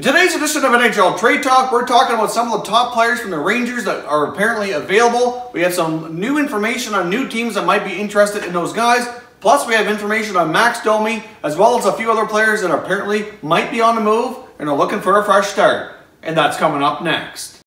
In today's edition of NHL Trade Talk, we're talking about some of the top players from the Rangers that are apparently available. We have some new information on new teams that might be interested in those guys. Plus, we have information on Max Domi, as well as a few other players that apparently might be on the move and are looking for a fresh start. And that's coming up next.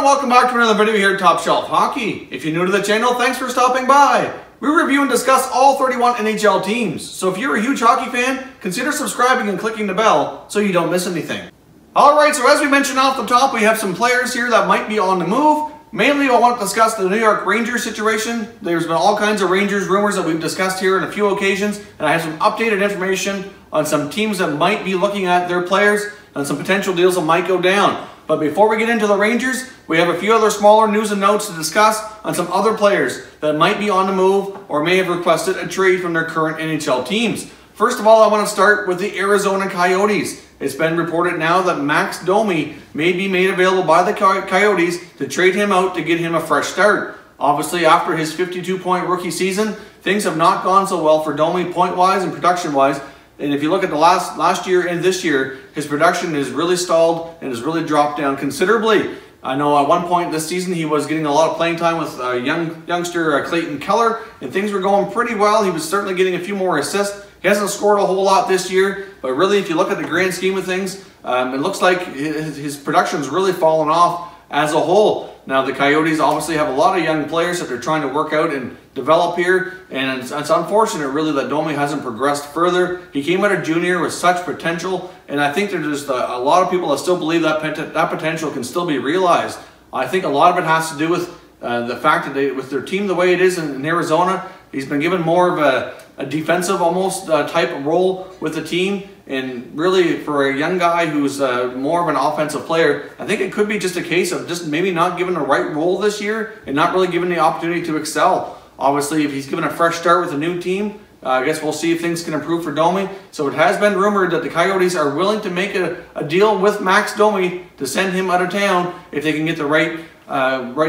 Welcome back to another video here at Top Shelf Hockey. If you're new to the channel, thanks for stopping by. We review and discuss all 31 NHL teams, so if you're a huge hockey fan, consider subscribing and clicking the bell so you don't miss anything. Alright, so as we mentioned off the top, we have some players here that might be on the move. Mainly I want to discuss the New York Rangers situation. There's been all kinds of Rangers rumors that we've discussed here on a few occasions, and I have some updated information on some teams that might be looking at their players and some potential deals that might go down. But before we get into the Rangers, we have a few other smaller news and notes to discuss on some other players that might be on the move or may have requested a trade from their current NHL teams. First of all, I want to start with the Arizona Coyotes. It's been reported now that Max Domi may be made available by the Coyotes to trade him out to get him a fresh start. Obviously, after his 52-point rookie season, things have not gone so well for Domi point-wise and production-wise. And if you look at the last year and this year, his production is really stalled and has really dropped down considerably. I know at one point this season he was getting a lot of playing time with youngster Clayton Keller, and things were going pretty well. He was certainly getting a few more assists. He hasn't scored a whole lot this year, but really if you look at the grand scheme of things, it looks like his production's really fallen off as a whole. Now the Coyotes obviously have a lot of young players that they're trying to work out and develop here, and it's unfortunate really that Domi hasn't progressed further. He came out of junior with such potential, and I think there's just a lot of people that still believe that potential can still be realized. I think a lot of it has to do with the fact that with their team the way it is in Arizona, he's been given more of a defensive almost type of role with the team. And really, for a young guy who's more of an offensive player, I think it could be just a case of just maybe not given the right role this year and not really given the opportunity to excel. Obviously, if he's given a fresh start with a new team, I guess we'll see if things can improve for Domi. So it has been rumored that the Coyotes are willing to make a deal with Max Domi to send him out of town if they can get the right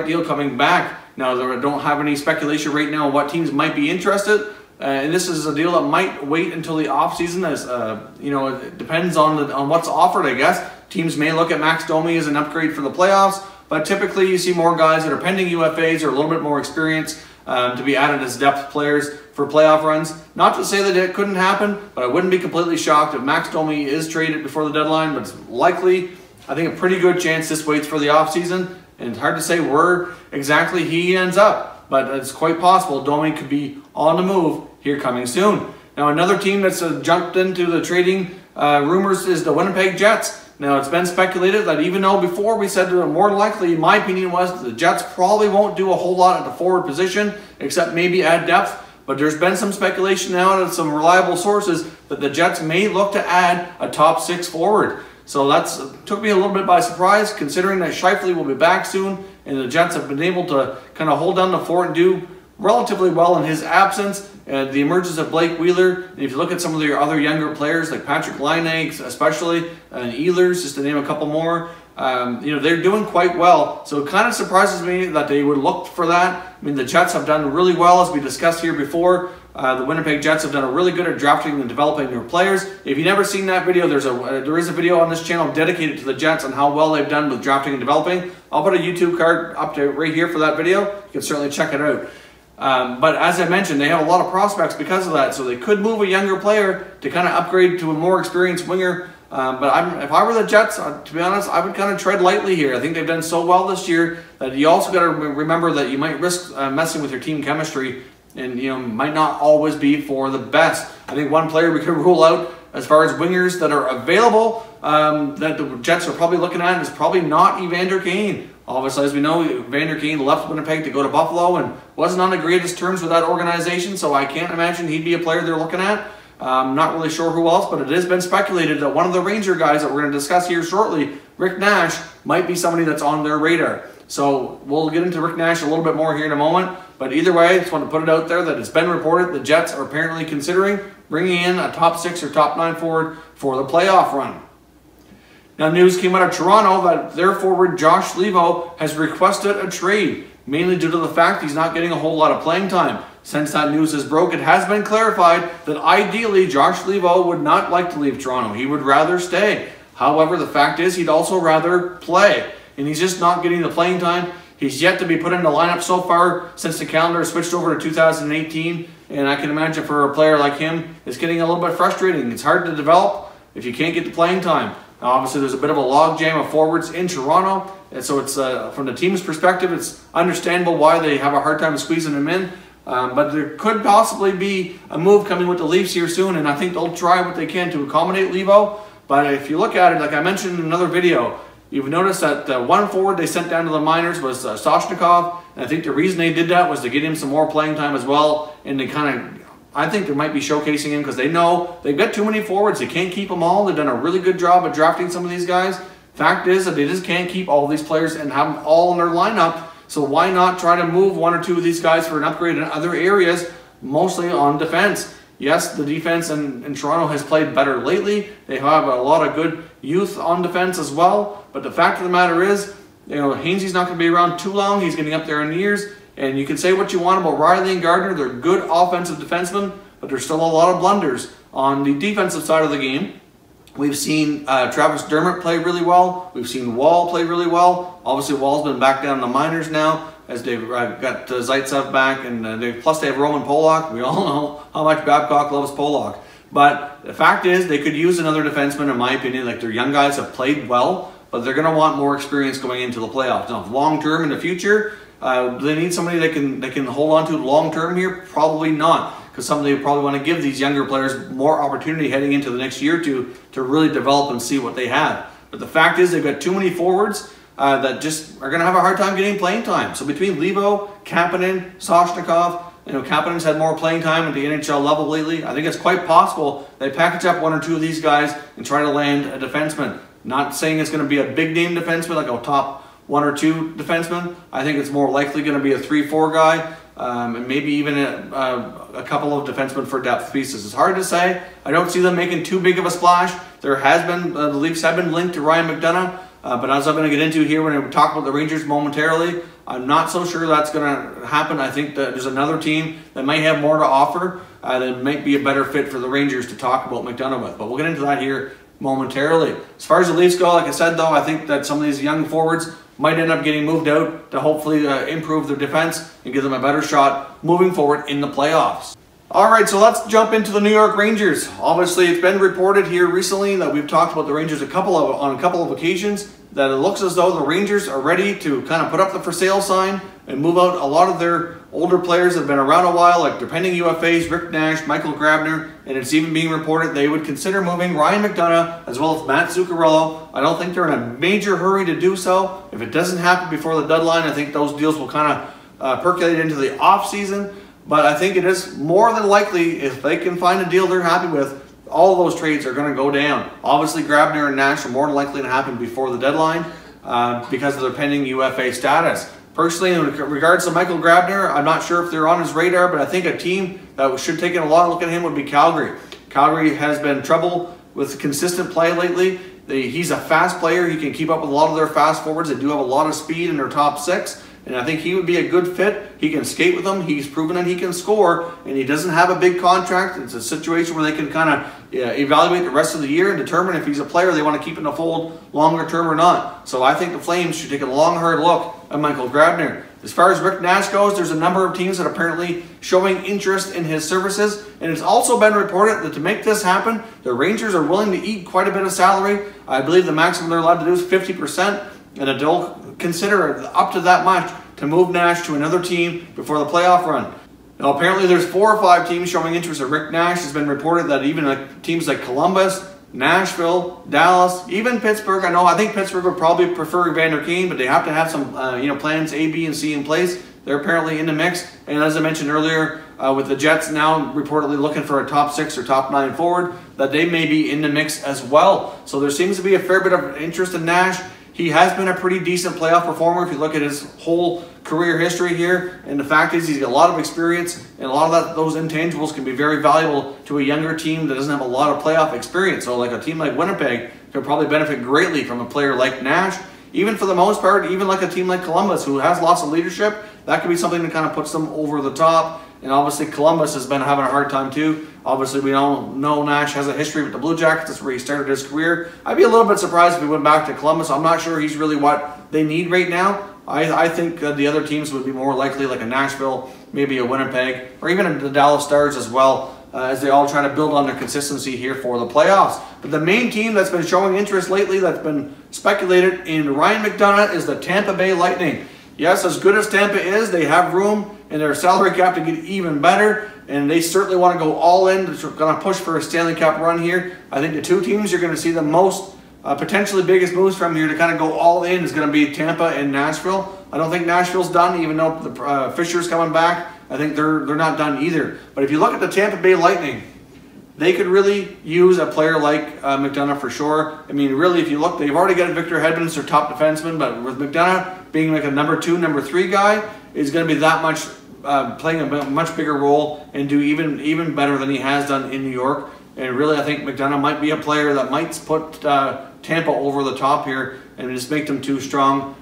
deal coming back. Now, they don't have any speculation right now on what teams might be interested. And this is a deal that might wait until the offseason, as you know, it depends on what's offered, I guess. Teams may look at Max Domi as an upgrade for the playoffs, but typically you see more guys that are pending UFAs or a little bit more experience to be added as depth players for playoff runs. Not to say that it couldn't happen, but I wouldn't be completely shocked if Max Domi is traded before the deadline, but it's likely, I think a pretty good chance this waits for the offseason, and it's hard to say where exactly he ends up, but it's quite possible Domi could be on the move here coming soon. Now another team that's jumped into the trading rumors is the Winnipeg Jets. Now it's been speculated that even though before we said that more likely, my opinion was that the Jets probably won't do a whole lot at the forward position except maybe add depth, but there's been some speculation now and some reliable sources that the Jets may look to add a top 6 forward. So that's took me a little bit by surprise, considering that Scheifele will be back soon and the Jets have been able to kind of hold down the fort and do relatively well in his absence. The emergence of Blake Wheeler, and if you look at some of the other younger players like Patrick Laine especially, and Ehlers, just to name a couple more, you know, they're doing quite well. So it kind of surprises me that they would look for that. I mean, the Jets have done really well, as we discussed here before. The Winnipeg Jets have done a really good at drafting and developing their players. If you've never seen that video, there is a video on this channel dedicated to the Jets and how well they've done with drafting and developing. I'll put a YouTube card up to right here for that video. You can certainly check it out. But as I mentioned, they have a lot of prospects because of that, so they could move a younger player to kind of upgrade to a more experienced winger. But if I were the Jets, to be honest, I would kind of tread lightly here. I think they've done so well this year that you also got to remember that you might risk messing with your team chemistry, and you know, might not always be for the best. I think one player we could rule out as far as wingers that are available that the Jets are probably looking at is probably not Evander Kane. Obviously, as we know, Evander Kane left Winnipeg to go to Buffalo and wasn't on the greatest terms with that organization, so I can't imagine he'd be a player they're looking at. I'm not really sure who else, but it has been speculated that one of the Ranger guys that we're going to discuss here shortly, Rick Nash, might be somebody that's on their radar. So we'll get into Rick Nash a little bit more here in a moment, but either way, I just want to put it out there that it's been reported the Jets are apparently considering bringing in a top 6 or top 9 forward for the playoff run. Now, news came out of Toronto that their forward Josh Leivo has requested a trade, mainly due to the fact he's not getting a whole lot of playing time. Since that news is broke, it has been clarified that ideally Josh Leivo would not like to leave Toronto. He would rather stay. However, the fact is he'd also rather play, and he's just not getting the playing time. He's yet to be put in the lineup so far since the calendar switched over to 2018, and I can imagine for a player like him, it's getting a little bit frustrating. It's hard to develop if you can't get the playing time. Now, obviously, there's a bit of a logjam of forwards in Toronto, and so it's from the team's perspective, it's understandable why they have a hard time squeezing him in. But there could possibly be a move coming with the Leafs here soon, and I think they'll try what they can to accommodate Leivo. But if you look at it, like I mentioned in another video, you've noticed that one forward they sent down to the minors was Soshnikov, and I think the reason they did that was to get him some more playing time as well, and they kind of, I think they might be showcasing him because they know they've got too many forwards. They can't keep them all. They've done a really good job of drafting some of these guys. Fact is that they just can't keep all these players and have them all in their lineup. So why not try to move one or two of these guys for an upgrade in other areas, mostly on defense? Yes, the defense in Toronto has played better lately. They have a lot of good youth on defense as well. But the fact of the matter is, Hainsey's not going to be around too long. He's getting up there in years. And you can say what you want about Riley and Gardner. They're good offensive defensemen, but there's still a lot of blunders on the defensive side of the game. We've seen Travis Dermott play really well. We've seen Wall play really well. Obviously, Wall's been back down in the minors now as they've got Zaitsev back, and plus they have Roman Polak. We all know how much Babcock loves Polak. But the fact is, they could use another defenseman, in my opinion. Like, their young guys have played well, but they're going to want more experience going into the playoffs. Now, long term in the future, do they need somebody they can hold on to long term here? Probably not, because somebody would probably want to give these younger players more opportunity heading into the next year or two to really develop and see what they have. But the fact is, they've got too many forwards that just are going to have a hard time getting playing time. So between Leivo, Kapanen, Soshnikov, Kapanen's had more playing time at the NHL level lately. I think it's quite possible they package up one or two of these guys and try to land a defenseman. Not saying it's going to be a big name defenseman like a top one or two defenseman. I think it's more likely going to be a 3-4 guy, and maybe even a couple of defensemen for depth pieces. It's hard to say. I don't see them making too big of a splash. There has been, the Leafs have been linked to Ryan McDonagh, but as I'm going to get into here when I talk about the Rangers momentarily, I'm not so sure that's going to happen. I think that there's another team that might have more to offer that might be a better fit for the Rangers to talk about McDonagh with. But we'll get into that here momentarily. As far as the Leafs go, like I said though, I think that some of these young forwards might end up getting moved out to hopefully improve their defense and give them a better shot moving forward in the playoffs. Alright, so let's jump into the New York Rangers. Obviously, it's been reported here recently that we've talked about the Rangers on a couple of occasions, that it looks as though the Rangers are ready to kind of put up the for sale sign and move out a lot of their older players that have been around a while, like their pending UFAs, Rick Nash, Michael Grabner, and it's even being reported they would consider moving Ryan McDonagh as well as Matt Zuccarello. I don't think they're in a major hurry to do so. If it doesn't happen before the deadline, I think those deals will kind of percolate into the off-season. But I think it is more than likely, if they can find a deal they're happy with, all of those trades are going to go down. Obviously, Grabner and Nash are more than likely to happen before the deadline because of their pending UFA status. Personally, in regards to Michael Grabner, I'm not sure if they're on his radar, but I think a team that should take a long look at him would be Calgary. Calgary has been trouble with consistent play lately. He's a fast player. He can keep up with a lot of their fast forwards. They do have a lot of speed in their top six. And I think he would be a good fit. He can skate with them. He's proven that he can score. And he doesn't have a big contract. It's a situation where they can kind of evaluate the rest of the year and determine if he's a player they want to keep in the fold longer term or not. So I think the Flames should take a long, hard look at Michael Grabner. As far as Rick Nash goes, there's a number of teams that are apparently showing interest in his services. And it's also been reported that to make this happen, the Rangers are willing to eat quite a bit of salary. I believe the maximum they're allowed to do is 50%. And they'll consider up to that much to move Nash to another team before the playoff run. Now, apparently there's 4 or 5 teams showing interest in Rick Nash. It's been reported that even teams like Columbus, Nashville, Dallas, even Pittsburgh. I think Pittsburgh would probably prefer Evander Kane, but they have to have some plans A, B, and C in place. They're apparently in the mix. And as I mentioned earlier, with the Jets now reportedly looking for a top 6 or top 9 forward, that they may be in the mix as well. So there seems to be a fair bit of interest in Nash. He has been a pretty decent playoff performer if you look at his whole career history here. And the fact is he's got a lot of experience, and a lot of those intangibles can be very valuable to a younger team that doesn't have a lot of playoff experience. So like a team like Winnipeg, could probably benefit greatly from a player like Nash. Even for the most part, even like a team like Columbus, who has lots of leadership, that could be something that kind of puts them over the top. And obviously Columbus has been having a hard time too. Obviously we all know Nash has a history with the Blue Jackets. That's where he started his career. I'd be a little bit surprised if he went back to Columbus. I'm not sure he's really what they need right now. I think the other teams would be more likely, like a Nashville, maybe a Winnipeg, or even the Dallas Stars as well, as they all try to build on their consistency here for the playoffs. But the main team that's been showing interest lately, that's been speculated in Ryan McDonagh, is the Tampa Bay Lightning. Yes, as good as Tampa is, they have room in their salary cap to get even better, and they certainly want to go all in. They're going to push for a Stanley Cup run here. I think the two teams you're going to see the most potentially biggest moves from here to kind of go all in is going to be Tampa and Nashville. I don't think Nashville's done, even though the Fisher's coming back. I think they're not done either. But if you look at the Tampa Bay Lightning, they could really use a player like McDonagh for sure. I mean, really, if you look, they've already got Victor Hedman's their top defenseman, but with McDonagh being like a number 2, number 3 guy, is going to be that much playing a much bigger role and do even better than he has done in New York. And really, I think McDonagh might be a player that might put Tampa over the top here and just make them too strong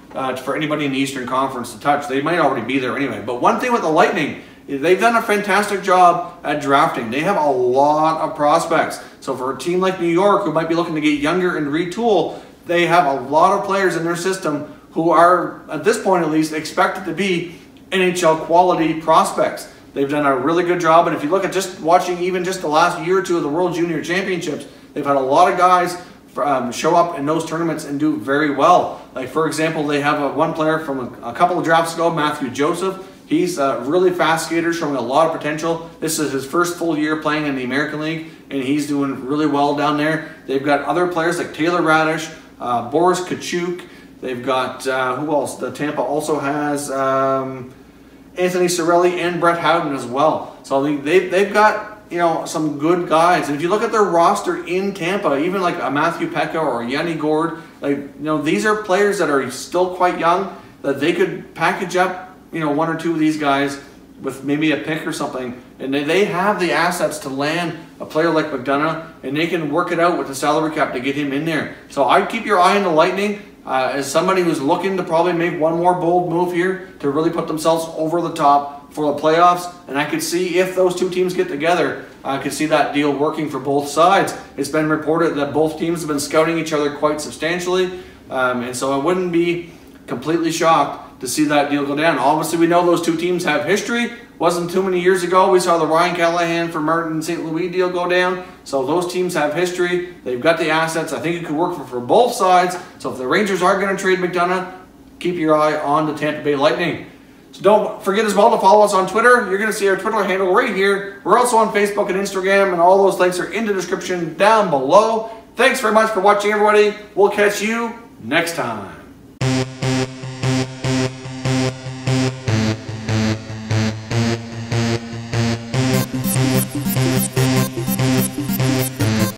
for anybody in the Eastern Conference to touch. They might already be there anyway. But one thing with the Lightning, they've done a fantastic job at drafting. They have a lot of prospects. So for a team like New York, who might be looking to get younger and retool, they have a lot of players in their system who are, at this point at least, expected to be NHL quality prospects. They've done a really good job, and if you look at just watching even just the last year or two of the World Junior Championships, they've had a lot of guys show up in those tournaments and do very well. Like, for example, they have one player from a couple of drafts ago, Matthew Joseph. He's a really fast skater, showing a lot of potential. This is his first full year playing in the American League, and he's doing really well down there. They've got other players like Taylor Radish, Boris Kachuk. They've got, who else? The Tampa also has Anthony Cirelli and Brett Howden as well. So they've got, you know, some good guys. And if you look at their roster in Tampa, even like a Matthew Pekka or Yanni Gord, like, you know, these are players that are still quite young, that they could package up, you know, 1 or 2 of these guys with maybe a pick or something, and they have the assets to land a player like McDonagh, and they can work it out with the salary cap to get him in there. So I'd keep your eye on the Lightning as somebody who's looking to probably make one more bold move here to really put themselves over the top for the playoffs. And I could see, if those two teams get together, I could see that deal working for both sides. It's been reported that both teams have been scouting each other quite substantially, and so I wouldn't be completely shocked to see that deal go down. Obviously, we know those two teams have history. Wasn't too many years ago we saw the Ryan Callahan for Martin St. Louis deal go down. So those teams have history. They've got the assets. I think it could work for both sides. So if the Rangers are going to trade McDonagh, keep your eye on the Tampa Bay Lightning. So don't forget as well to follow us on Twitter. You're going to see our Twitter handle right here. We're also on Facebook and Instagram, and all those links are in the description down below. Thanks very much for watching, everybody. We'll catch you next time.